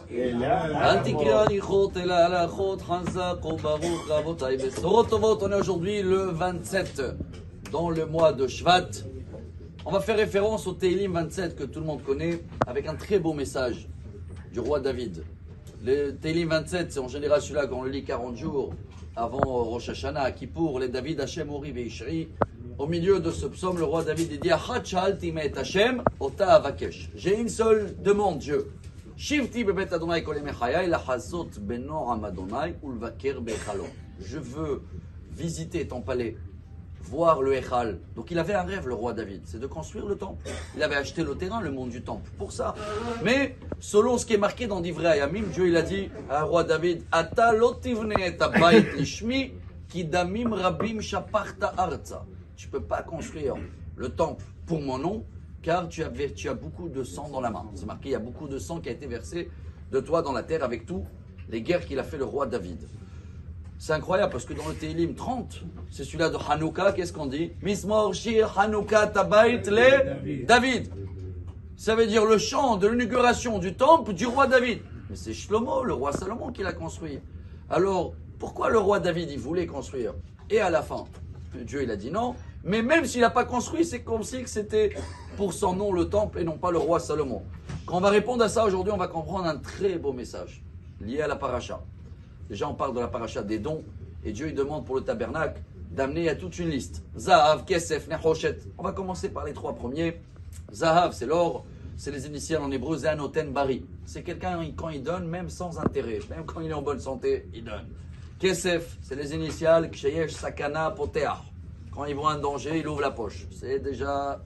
On est aujourd'hui le 27 dans le mois de Shvat. On va faire référence au Tehillim 27 que tout le monde connaît avec un très beau message du roi David. Le Tehillim 27, c'est en général celui-là qu'on le lit 40 jours avant Rosh Hashanah, à Kippour, les David Hashem Ori Veishri. Au milieu de ce psaume, le roi David dit Hashem ota avakesh. J'ai une seule demande, Dieu. Shivti bebet Adonai kol yemei lahazot benoram Adonai ulvaker bechalo. Je veux visiter ton palais, voir le Echal. Donc il avait un rêve, le roi David, c'est de construire le temple. Il avait acheté le terrain, le monde du temple, pour ça. Mais selon ce qui est marqué dans Divrei Hayamim, Dieu il a dit à roi David Ata lo tivne et abayit lishmi ki damim rabim shaparta arza. Tu ne peux pas construire le temple pour mon nom, car tu as beaucoup de sang dans la main. C'est marqué, il y a beaucoup de sang qui a été versé de toi dans la terre avec tous les guerres qu'il a fait le roi David. C'est incroyable parce que dans le Tehillim 30, c'est celui-là de Hanouka, qu'est-ce qu'on dit? Mismor shir Hanouka tabayit le David. Ça veut dire le chant de l'inauguration du temple du roi David. Mais c'est Shlomo, le roi Salomon, qui l'a construit. Alors, pourquoi le roi David, il voulait construire? Et à la fin, Dieu, il a dit non. Mais même s'il n'a pas construit, c'est comme si c'était pour son nom le temple et non pas le roi Salomon. Quand on va répondre à ça aujourd'hui, on va comprendre un très beau message lié à la paracha. Déjà, on parle de la paracha des dons. Et Dieu, il demande pour le tabernacle d'amener à toute une liste. Zahav, Kesef, Nechoshet. On va commencer par les trois premiers. Zahav, c'est l'or. C'est les initiales en hébreu. Zanoten Bari. C'est quelqu'un, quand il donne, même sans intérêt. Même quand il est en bonne santé, il donne. Kesef, c'est les initiales Ksheyesh, Sakana, Poteah. Quand il voit un danger, il ouvre la poche. C'est déjà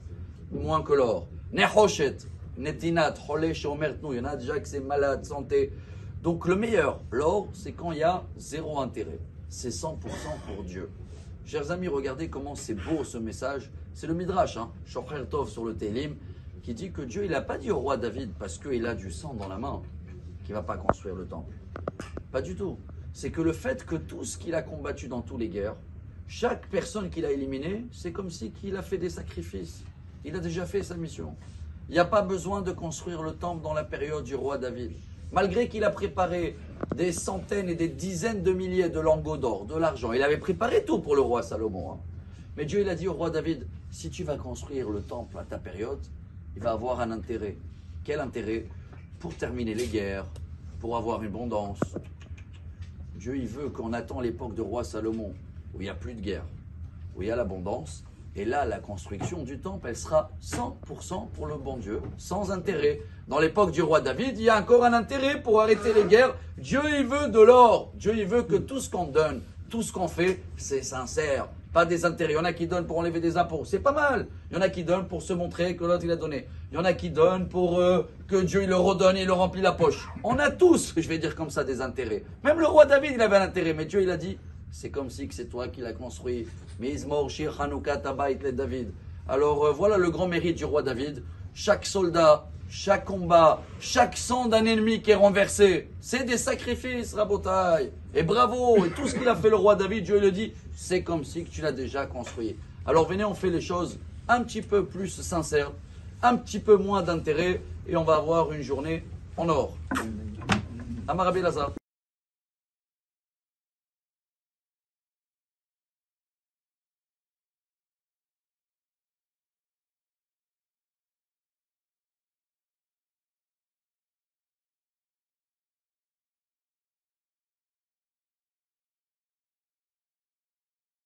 moins que l'or. Nechoshet, Netinat, Choleh, Shomertnou. Il y en a déjà que c'est malade, santé. Donc le meilleur, l'or, c'est quand il y a zéro intérêt. C'est 100% pour Dieu. Chers amis, regardez comment c'est beau ce message. C'est le Midrash, Shocher Tov sur le Tehillim, qui dit que Dieu, il n'a pas dit au roi David, parce qu'il a du sang dans la main, qu'il ne va pas construire le temple. Pas du tout. C'est que le fait que tout ce qu'il a combattu dans toutes les guerres, chaque personne qu'il a éliminée, c'est comme si qu'il a fait des sacrifices. Il a déjà fait sa mission. Il n'y a pas besoin de construire le temple dans la période du roi David. Malgré qu'il a préparé des centaines et des dizaines de milliers de lingots d'or, de l'argent, il avait préparé tout pour le roi Salomon. Mais Dieu, il a dit au roi David, si tu vas construire le temple à ta période, il va avoir un intérêt. Quel intérêt? Pour terminer les guerres, pour avoir une abondance. Dieu, il veut qu'on attend l'époque de roi Salomon, où il n'y a plus de guerre, où il y a l'abondance. Et là, la construction du temple, elle sera 100% pour le bon Dieu, sans intérêt. Dans l'époque du roi David, il y a encore un intérêt pour arrêter les guerres. Dieu, il veut de l'or. Dieu, il veut que tout ce qu'on donne, tout ce qu'on fait, c'est sincère. Pas des intérêts. Il y en a qui donnent pour enlever des impôts. C'est pas mal. Il y en a qui donnent pour se montrer que l'autre, il a donné. Il y en a qui donnent pour que Dieu, il le redonne et il le remplit la poche. On a tous, je vais dire comme ça, des intérêts. Même le roi David, il avait un intérêt. Mais Dieu, il a dit, c'est comme si que c'est toi qui l'as construit. Mizmor shir Hanouka tabayit le David. Alors voilà le grand mérite du roi David. Chaque soldat, chaque combat, chaque sang d'un ennemi qui est renversé, c'est des sacrifices, Rabotai. Et bravo, et tout ce qu'il a fait le roi David, Dieu le dit, c'est comme si que tu l'as déjà construit. Alors venez, on fait les choses un petit peu plus sincères, un petit peu moins d'intérêt, et on va avoir une journée en or. Amar Rabbi Lazar.